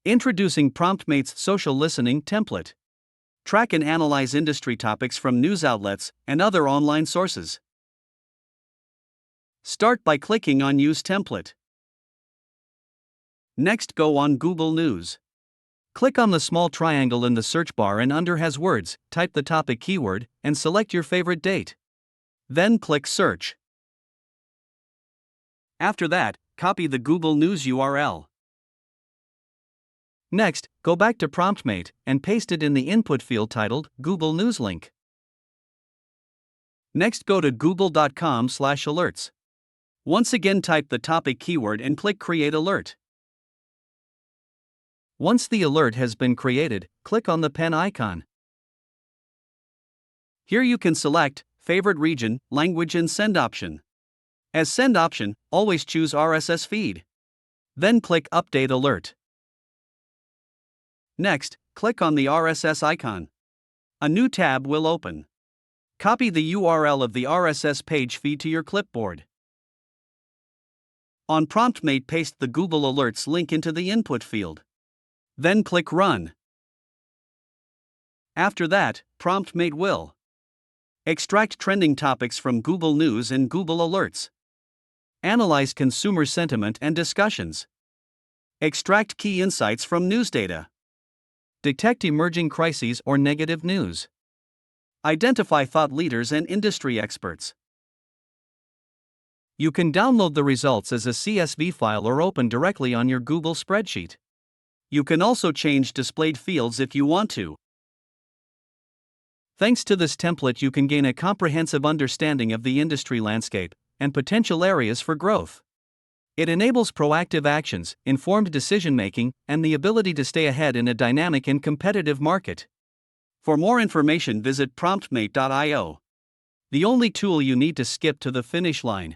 Introducing PromptMate's social listening template. Track and analyze industry topics from news outlets and other online sources. Start by clicking on Use Template. Next, go on Google News. Click on the small triangle in the search bar and under Has Words, type the topic keyword, and select your favorite date. Then click Search. After that, copy the Google News URL. Next, go back to PromptMate and paste it in the input field titled Google News link. Next, go to google.com/alerts. Once again, type the topic keyword and click Create Alert. Once the alert has been created, click on the pen icon. Here you can select Favorite Region, Language and Send option. As send option, always choose RSS feed. Then click Update Alert. Next, click on the RSS icon. A new tab will open. Copy the URL of the RSS page feed to your clipboard. On PromptMate, paste the Google Alerts link into the input field. Then click Run. After that, PromptMate will extract trending topics from Google News and Google Alerts. Analyze consumer sentiment and discussions. Extract key insights from news data. Detect emerging crises or negative news. Identify thought leaders and industry experts. You can download the results as a CSV file or open directly on your Google spreadsheet. You can also change displayed fields if you want to. Thanks to this template, you can gain a comprehensive understanding of the industry landscape and potential areas for growth. It enables proactive actions, informed decision-making, and the ability to stay ahead in a dynamic and competitive market. For more information, visit promptmate.io. The only tool you need to skip to the finish line.